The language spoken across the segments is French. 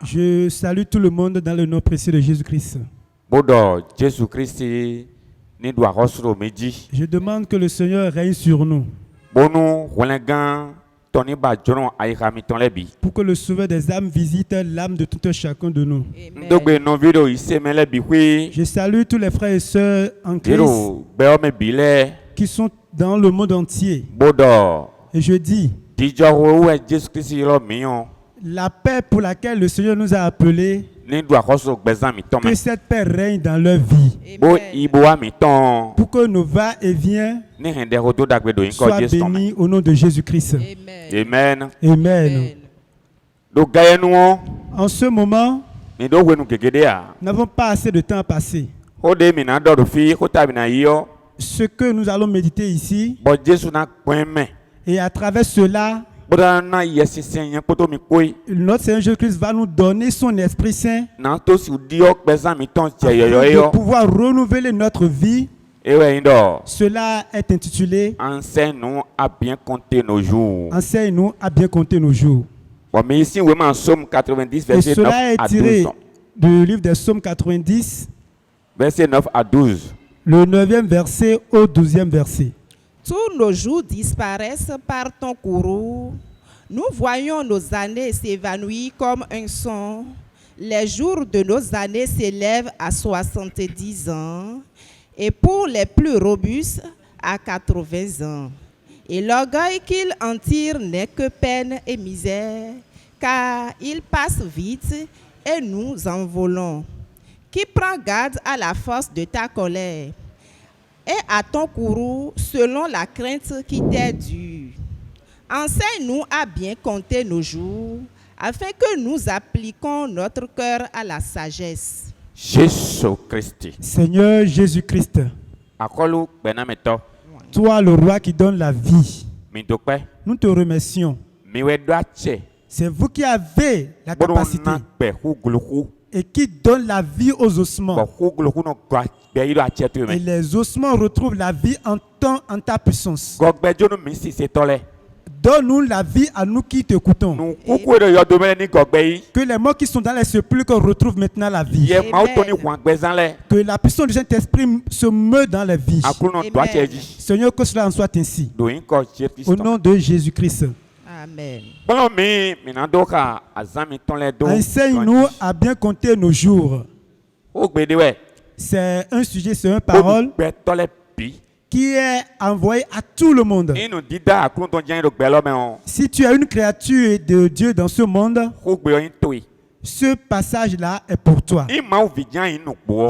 Je salue tout le monde dans le nom précieux de Jésus-Christ. Je demande que le Seigneur règne sur nous. Pour que le Sauveur des âmes visite l'âme de tout un chacun de nous. Amen. Je salue tous les frères et sœurs en Christ qui sont dans le monde entier. Et je dis, la paix pour laquelle le Seigneur nous a appelés, que cette paix règne dans leur vie. Amen. Pour que nos va-et-vient soient bénis au nom de Jésus-Christ. Amen. Amen. Amen. En ce moment, nous n'avons pas assez de temps à passer. Ce que nous allons méditer ici, et à travers cela, notre Seigneur Jésus-Christ va nous donner son Esprit Saint afin de pouvoir renouveler notre vie. Cela est intitulé Enseigne-nous à bien compter nos jours. Enseigne-nous à bien compter nos jours. Mais ici, vraiment, en Psaume 90, Et verset 9 cela est à tiré 12. du livre des Psaumes 90, Verset 9 à 12. le 9e verset au 12e verset. Tous nos jours disparaissent par ton courroux. Nous voyons nos années s'évanouir comme un son. Les jours de nos années s'élèvent à 70 ans. Et pour les plus robustes, à 80 ans. Et l'orgueil qu'ils en tirent n'est que peine et misère, car ils passent vite et nous envolons. Qui prend garde à la force de ta colère et à ton courroux selon la crainte qui t'est due. Enseigne-nous à bien compter nos jours, afin que nous appliquions notre cœur à la sagesse. Jésus-Christ. Seigneur Jésus-Christ, toi le roi qui donne la vie, nous te remercions. C'est vous qui avez la capacité et qui donne la vie aux ossements. Et les ossements retrouvent la vie en ta puissance. Donne-nous la vie à nous qui t'écoutons. Que les morts qui sont dans les sépulcres retrouvent maintenant la vie. Amen. Que la puissance du Saint-Esprit se meut dans les vies. Amen. Seigneur, que cela en soit ainsi. Au nom de Jésus-Christ. Amen. Enseigne-nous à bien compter nos jours. C'est un sujet, c'est une parole qui est envoyée à tout le monde. Si tu es une créature de Dieu dans ce monde, ce passage-là est pour toi.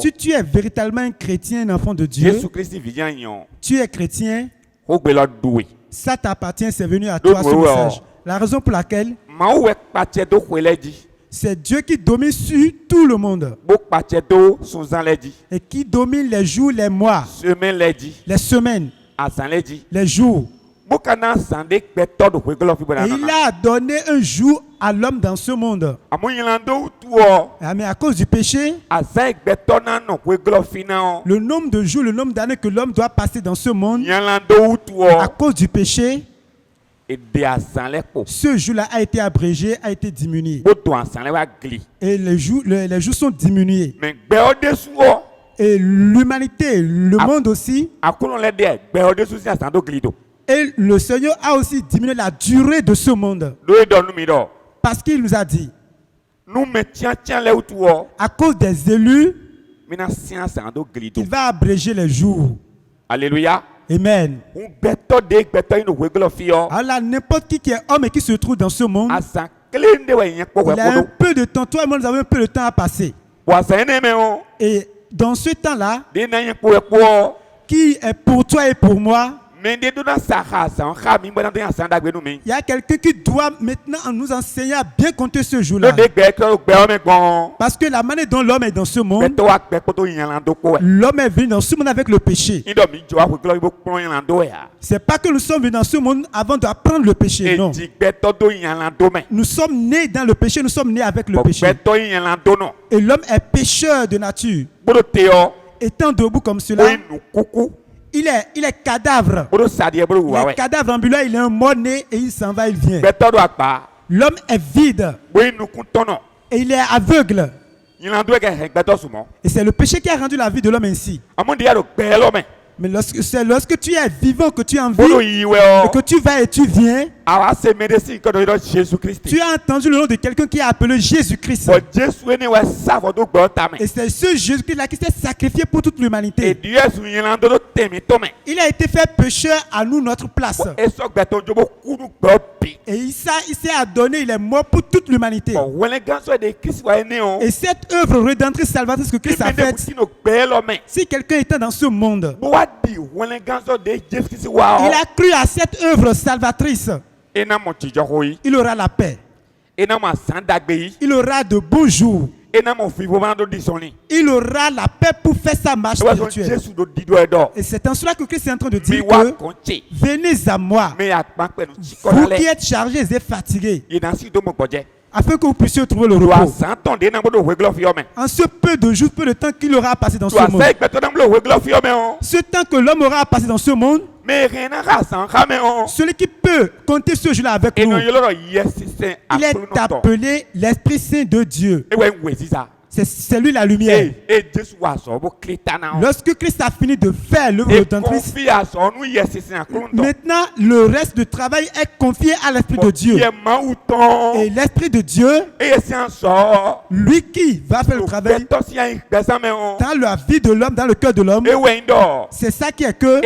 Si tu es véritablement un chrétien, un enfant de Dieu, tu es chrétien, ça t'appartient, c'est venu à toi ce message. La raison pour laquelle c'est Dieu qui domine sur tout le monde et qui domine les jours, les mois, les semaines, les jours. Et il a donné un jour à l'homme dans ce monde. Mais à cause du péché, le nombre de jours, le nombre d'années que l'homme doit passer dans ce monde, à cause du péché, ce jour-là a été abrégé, a été diminué. Et les jours sont diminués. Et l'humanité, le monde aussi. Et le Seigneur a aussi diminué la durée de ce monde. Parce qu'il nous a dit, à cause des élus, il va abréger les jours. Alléluia. Amen. Alors n'importe qui est homme et qui se trouve dans ce monde, il a un peu de temps. Toi et moi, nous avons un peu de temps à passer. Et dans ce temps-là, qui est pour toi et pour moi, Il y a quelqu'un qui doit maintenant nous enseigner à bien compter ce jour-là. Parce que la manière dont l'homme est dans ce monde, l'homme est venu dans ce monde avec le péché. C'est pas que nous sommes venus dans ce monde avant d'apprendre le péché, non. Nous sommes nés dans le péché, nous sommes nés avec le péché. Et l'homme est pécheur de nature. Étant debout comme cela, il est cadavre. Il est cadavre ambulant, il est un mort-né et il s'en va, il vient. L'homme est vide et il est aveugle. Et c'est le péché qui a rendu la vie de l'homme ainsi. Mais lorsque tu es vivant, que tu es en vie, et que tu vas et tu viens, tu as entendu le nom de quelqu'un qui est appelé Jésus-Christ. Et c'est ce Jésus-Christ-là qui s'est sacrifié pour toute l'humanité. Il a été fait pécheur à nous, notre place. Et il s'est adonné, il est mort pour toute l'humanité. Et cette œuvre rédemptrice salvatrice que Christ a faite, si quelqu'un était dans ce monde, il a cru à cette œuvre salvatrice, il aura la paix. Il aura de beaux jours. Il aura la paix pour faire sa marche spirituelle. Et c'est en cela que Christ est en train de dire que venez à moi, vous qui êtes chargés et fatigués, afin que vous puissiez trouver le repos. En ce peu de jours, peu de temps qu'il aura passé dans ce monde, ce temps que l'homme aura passé dans ce monde, celui qui peut compter ce jour-là avec nous, il est appelé l'Esprit Saint de Dieu. C'est lui la lumière. Lorsque Christ a fini de faire l'œuvre rédemptrice, maintenant le reste du travail est confié à l'Esprit de Dieu. Et l'Esprit de Dieu, lui qui va faire le travail dans la vie de l'homme, dans le cœur de l'homme, c'est ça qui est que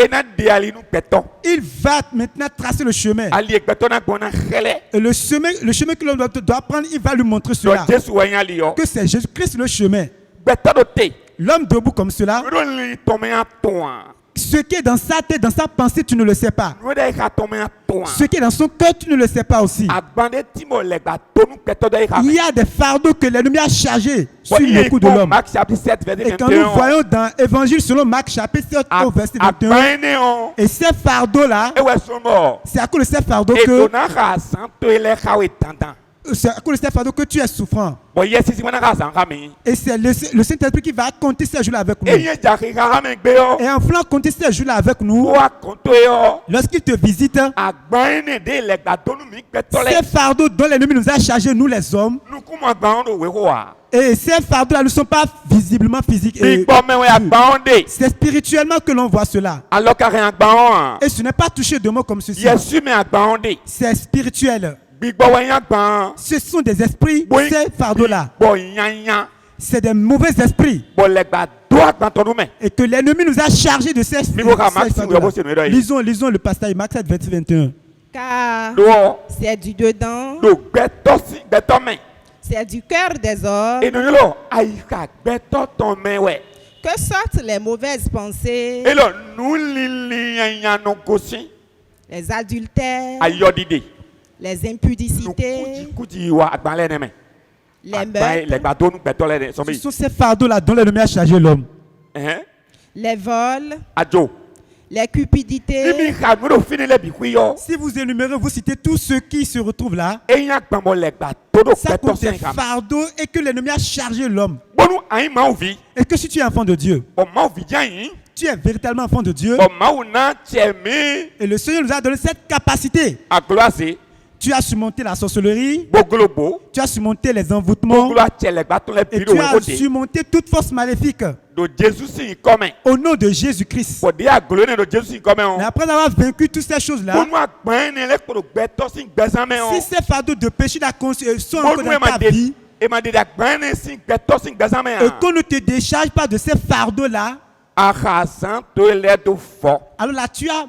il va maintenant tracer le chemin. Et le chemin que l'homme doit prendre, il va lui montrer cela. Que c'est Jésus-Christ le chemin. L'homme debout comme cela, ce qui est dans sa tête, dans sa pensée, tu ne le sais pas. Ce qui est dans son cœur, tu ne le sais pas aussi. Il y a des fardeaux que l'ennemi a chargés sur le cou de l'homme. Et quand nous voyons dans l'Évangile selon Marc chapitre 7 au verset 21, et ces fardeaux-là, c'est à cause de ces fardeaux que c'est à cause de ces fardeaux que tu es souffrant. Et c'est le Saint-Esprit qui va compter ces jours-là avec nous. Et en voulant compter ces jours-là avec nous, lorsqu'il te visite, ces fardeaux dont l'ennemi nous a chargés, nous les hommes, et ces fardeaux-là ne sont pas visiblement physiques. C'est spirituellement que l'on voit cela. Et ce n'est pas touché de mots comme ceci. C'est spirituel. Ce sont des esprits, ces fardeaux-là. C'est des mauvais esprits. Et que l'ennemi nous a chargés de ces fardeaux-là. Lisons le passage Marc 7, verset 21. Car c'est du dedans, c'est du cœur des hommes que sortent les mauvaises pensées, les adultères, les impudicités, les meurtres, ce sont ces fardeaux-là dont l'ennemi a chargé l'homme. les vols, les cupidités. Si vous énumérez, vous citez tous ceux qui se retrouvent là, ça compte des fardeaux et que l'ennemi a chargé l'homme. Et que si tu es enfant de Dieu, tu es véritablement enfant de Dieu, et le Seigneur nous a donné cette capacité. Tu as surmonté la sorcellerie, tu as surmonté les envoûtements, et tu as surmonté toute force maléfique. Au nom de Jésus-Christ. Et après avoir vaincu toutes ces choses-là, si ces fardeaux de péché sont encore dans ta vie, et qu'on ne te décharge pas de ces fardeaux-là, alors là tu as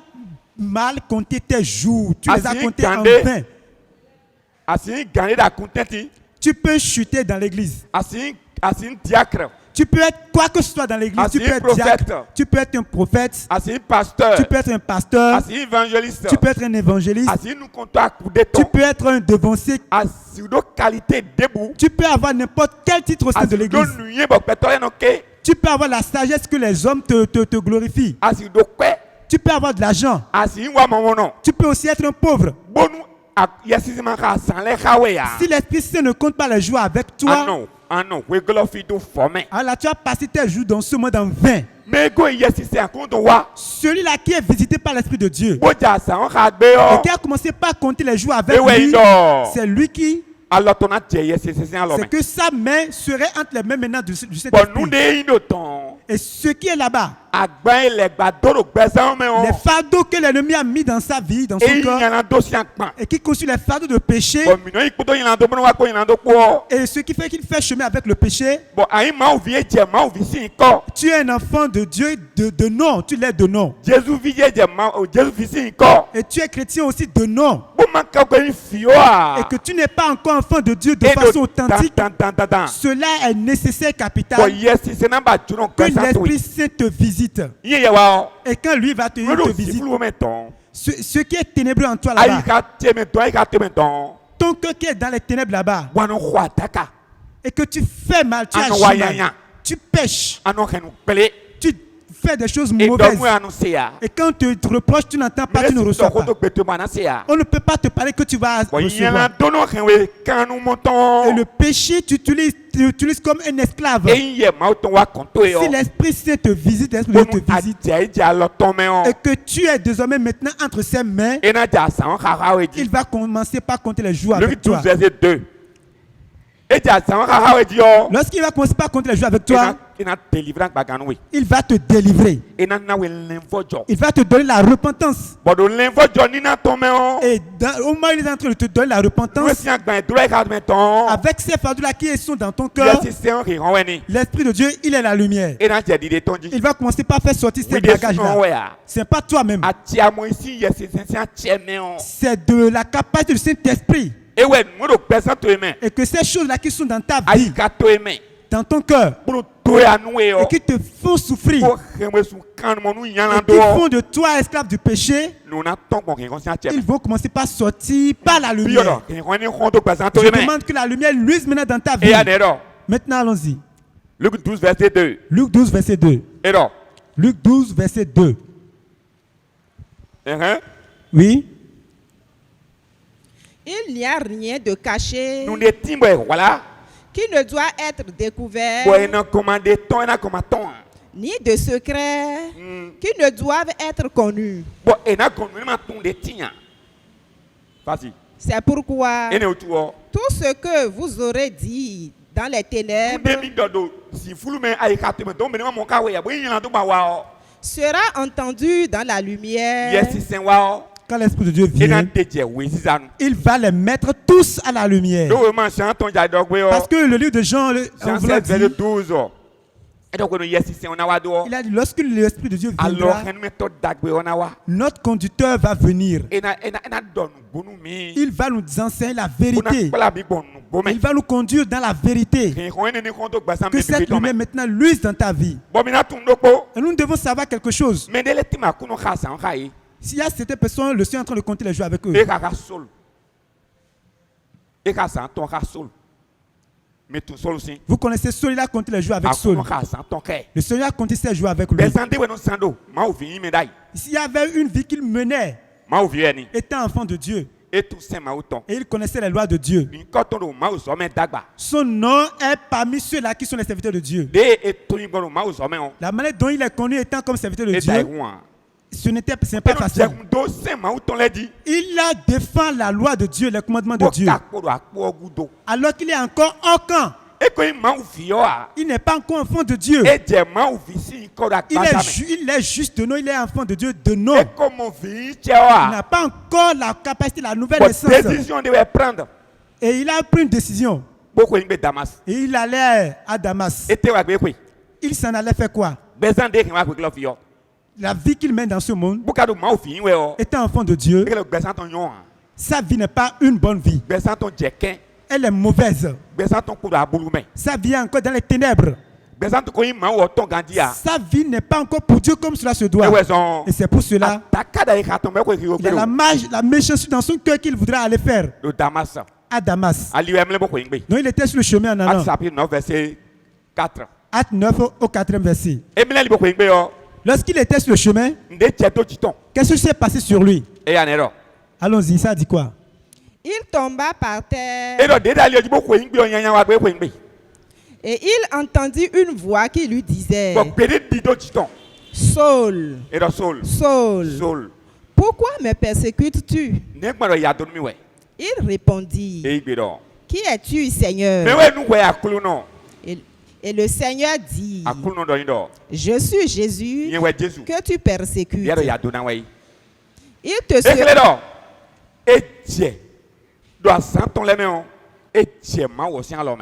mal compté tes jours, tu les as comptés en vain. Tu peux chuter dans l'église. Tu peux être quoi que ce soit dans l'église. Tu peux être diacre. Tu peux être un prophète. Tu peux être un pasteur. Tu peux être un évangéliste. Tu peux être un devancier. Tu peux avoir n'importe quel titre au sein de l'église. Tu peux avoir la sagesse que les hommes te glorifient. Tu peux avoir de l'argent. Tu peux aussi être un pauvre. Si l'Esprit Saint ne compte pas les jours avec toi, alors là, tu as passé tes jours dans ce monde en vain. Celui-là qui est visité par l'Esprit de Dieu et qui a commencé par compter les jours avec lui, c'est lui qui... C'est que sa main serait entre les mains maintenant de cet esprit. Et ce qui est là-bas, les fardeaux que l'ennemi a mis dans sa vie, dans son corps, et qui constituent les fardeaux de péché, et ce qui fait qu'il fait chemin avec le péché, tu es un enfant de Dieu de nom, tu l'es de nom. Et tu es chrétien aussi de nom. Et que tu n'es pas encore enfant de Dieu de façon authentique, cela est nécessaire, capital, que l'Esprit Saint te visite. Et quand lui va te visiter, ce qui est ténébreux en toi là-bas, ton cœur qui est dans les ténèbres là-bas, et que tu fais mal, tu agis mal, tu pêches, tu fais des choses mauvaises, et quand tu te reproches, tu n'entends pas, tu ne reçois pas. On ne peut pas te parler que tu vas recevoir. Et le péché, tu utilises comme un esclave. Si l'Esprit Saint te visite, l'Esprit Saint te visite, et que tu es désormais maintenant entre ses mains, il va commencer par compter les jours avec toi. Lorsqu'il va commencer par compter les jours avec toi, il va te délivrer. Il va te donner la repentance. Et au moment où il est en train de te donner la repentance, avec ces fardeaux-là qui sont dans ton cœur, l'Esprit de Dieu, il est la lumière. Il va commencer par faire sortir ces bagages-là. Ce n'est pas toi-même. C'est de la capacité du Saint-Esprit. Et que ces choses-là qui sont dans ta vie, dans ton cœur, et qui te font souffrir, et qui font de toi esclave du péché, ils vont commencer par sortir par la lumière. Je demande que la lumière luise maintenant dans ta vie. Maintenant, allons-y. Luc 12, verset 2. Luc 12, verset 2. Luc 12, verset 2. Oui. Il n'y a rien de caché Voilà. qui ne doit être découvert, ni de secret qui ne doivent être connus. C'est pourquoi tout ce que vous aurez dit dans les ténèbres sera entendu dans la lumière. Quand l'Esprit de Dieu vient, il va les mettre tous à la lumière. Parce que le livre de Jean, on vous l'a dit, il a dit, lorsque l'Esprit de Dieu viendra, notre conducteur va venir. Il va nous enseigner la vérité. Il va nous conduire dans la vérité. Que cette lumière maintenant luise dans ta vie. Et nous devons savoir quelque chose. S'il y a certaines personnes, le Seigneur est en train de compter les jours avec eux. Vous connaissez Saul, il a compté les jours avec Saul. Le Seigneur a compté ses jours avec lui. S'il y avait une vie qu'il menait, étant enfant de Dieu, et il connaissait les lois de Dieu, son nom est parmi ceux-là qui sont les serviteurs de Dieu. La manière dont il est connu étant comme serviteur de Dieu, ce n'est pas facile. Il a défend la loi de Dieu, les commandements de Dieu, alors qu'il est encore hors camp. Il n'est pas encore enfant de Dieu. Il est juste de nom, il est enfant de Dieu de nom. Il n'a pas encore la capacité, la nouvelle naissance. Et il a pris une décision. Et il allait à Damas. Il s'en allait faire quoi? La vie qu'il mène dans ce monde, étant enfant de Dieu, sa vie n'est pas une bonne vie. Elle est mauvaise. Sa vie est encore dans les ténèbres. Sa vie n'est pas encore pour Dieu comme cela se doit. Et c'est pour cela il y a la méchanceté dans son cœur qu'il voudrait aller faire à Damas. Donc il était sur le chemin en allant. Acte 9 au 4e verset. Lorsqu'il était sur le chemin, qu'est-ce qui s'est passé sur lui? Allons-y, ça dit quoi? Il tomba par terre et il entendit une voix qui lui disait: Saul, Saul, pourquoi me persécutes-tu? Il répondit: Qui es-tu, Seigneur? Et le Seigneur dit: Je suis Jésus que tu persécutes. Il te sera...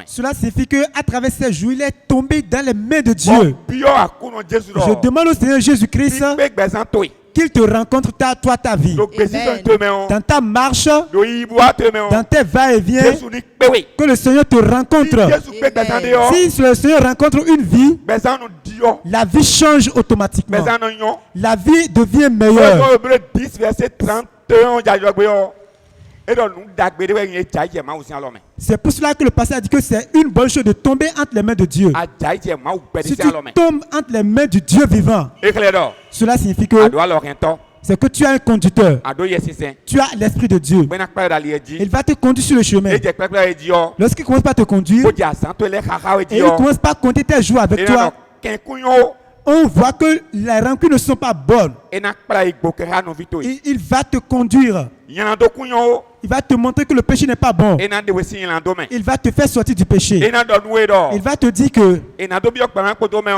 Cela signifie qu'à travers ces jours, il est tombé dans les mains de Dieu. Je demande au Seigneur Jésus-Christ qu'il te rencontre toi ta vie. Amen. Dans ta marche, dans tes va-et-vient, que le Seigneur te rencontre. Amen. Si le Seigneur rencontre une vie, la vie change automatiquement. La vie devient meilleure. C'est pour cela que le pasteur a dit que c'est une bonne chose de tomber entre les mains de Dieu. Si tu tombes entre les mains du Dieu vivant, cela signifie que c'est que tu as un conducteur. Tu as l'Esprit de Dieu. Il va te conduire sur le chemin. Lorsqu'il commence par te conduire, et il commence par compter tes jours avec toi, on voit que les rancunes ne sont pas bonnes. Il va te conduire. Il va te montrer que le péché n'est pas bon. Il va te faire sortir du péché. Il va te dire que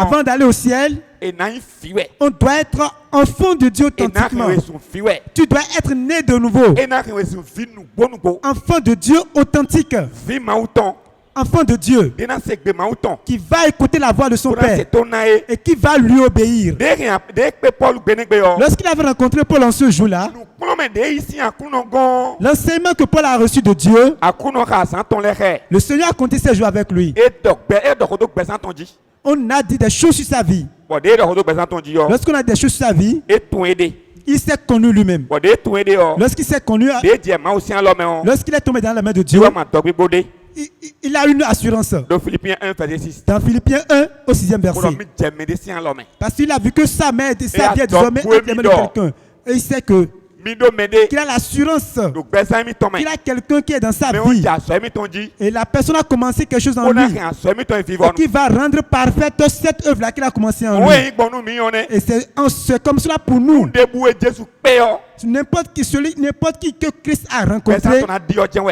avant d'aller au ciel, on doit être enfant de Dieu authentiquement. Tu dois être né de nouveau. Enfant de Dieu authentique. Enfant de Dieu qui va écouter la voix de son Père et qui va lui obéir. Lorsqu'il avait rencontré Paul en ce jour-là, l'enseignement que Paul a reçu de Dieu, le Seigneur a compté ses jours avec lui. On a dit des choses sur sa vie. Lorsqu'on a des choses sur sa vie, il s'est connu lui-même. Lorsqu'il s'est connu, lorsqu'il est tombé dans la main de Dieu, il a une assurance. Dans Philippiens 1, verset 6. Dans Philippiens 1 au 6e verset. Parce qu'il a vu que sa mère vie est désormais entre les mains de quelqu'un. Et il sait que qu'il a l'assurance qu'il a quelqu'un qui est dans sa vie. Et la personne a commencé quelque chose en lui. Et qui va rendre parfaite cette œuvre-là qu'il a commencé en lui. Et c'est comme cela pour nous. N'importe qui que Christ a rencontré,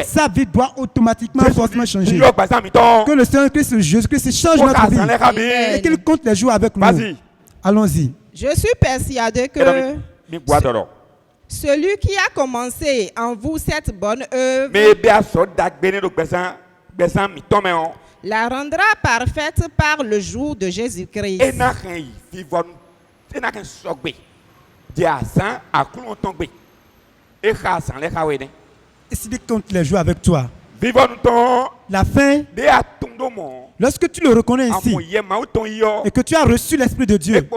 sa vie doit automatiquement forcément changer. Que le Seigneur Christ, Jésus-Christ change notre vie. Et qu'il compte les jours avec nous. Allons-y. Je suis persuadé que celui qui a commencé en vous cette bonne œuvre la rendra parfaite par le jour de Jésus-Christ. Et s'il compte les jours avec toi, la fin, lorsque tu le reconnais ici et que tu as reçu l'Esprit de Dieu,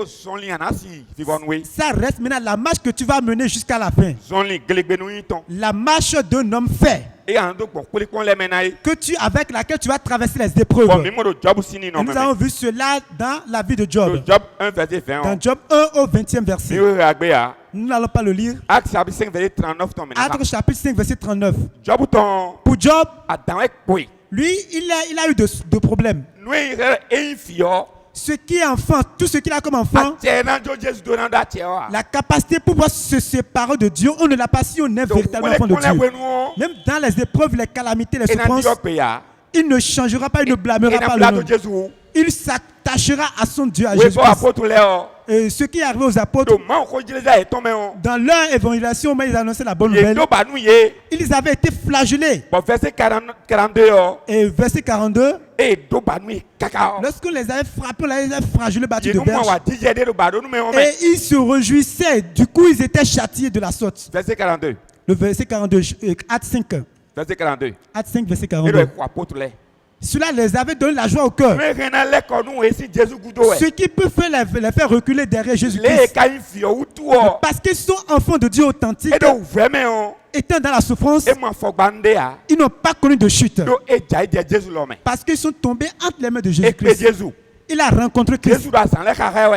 ça reste maintenant la marche que tu vas mener jusqu'à la fin. La marche d'un homme fait. Avec laquelle tu vas traverser les épreuves. Et nous avons vu cela dans la vie de Job. Dans Job 1 au 20e verset. Nous n'allons pas le lire. Acte chapitre 5, verset 39. Acte chapitre 5, verset 39. Pour Job, lui, il a eu de problèmes. Ce qui est enfant, tout ce qu'il a comme enfant, la capacité pour pouvoir se séparer de Dieu, on ne l'a pas si on est véritablement enfant de Dieu. Même dans les épreuves, les calamités, les souffrances, il ne changera pas, il ne blâmera pas le nom. Il s'attachera à son Dieu, à Jésus-Christ. Et ce qui est arrivé aux apôtres, dans leur évangélisation, ils annonçaient la bonne nouvelle. Ils avaient été flagellés. Et verset 42, lorsqu'on les avait frappés, on les avait flagellés, battus de berge. Et ils se réjouissaient. Du coup, ils étaient châtiés de la sorte. Verset 42. Le verset 42, Acte 5. Verset 42. Acte 5, verset 42. Cela les avait donné la joie au cœur. Ce qui peut les faire reculer derrière Jésus-Christ. Parce qu'ils sont enfants de Dieu authentique. Étant dans la souffrance, ils n'ont pas connu de chute. Parce qu'ils sont tombés entre les mains de Jésus-Christ. Il a rencontré Christ.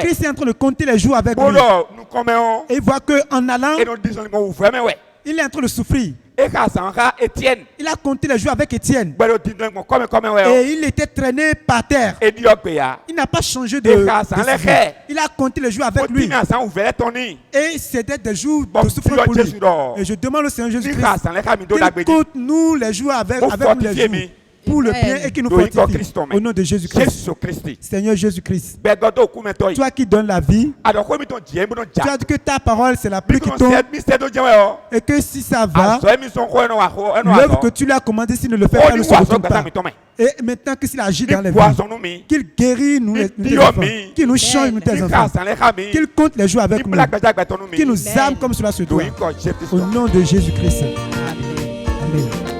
Christ est en train de compter les jours avec lui. Et il voit qu'en allant, il est en train de souffrir. Il a compté les jours avec Étienne. Et il était traîné par terre. Il n'a pas changé de décision. Il a compté les jours avec lui. Et c'était des jours de souffrance pour lui. Et je demande au Seigneur Jésus-Christ qu'il compte nous les jours avec nous les jours. Pour le bien et qui nous fortifie. Au nom de Jésus-Christ. Seigneur Jésus-Christ. Toi qui donnes la vie. Tu as dit que ta parole c'est la pluie qui tombe. Et que si ça va, l'œuvre que tu lui as commandé, s'il ne le fait pas, ne se retourne pas. Et maintenant que s'il agit dans les vies, qu'il guérit nous les enfants, qu'il nous change nous tes enfants, qu'il compte les jours avec nous, qu'il nous âme comme cela se doit. Au nom de Jésus-Christ. Amen.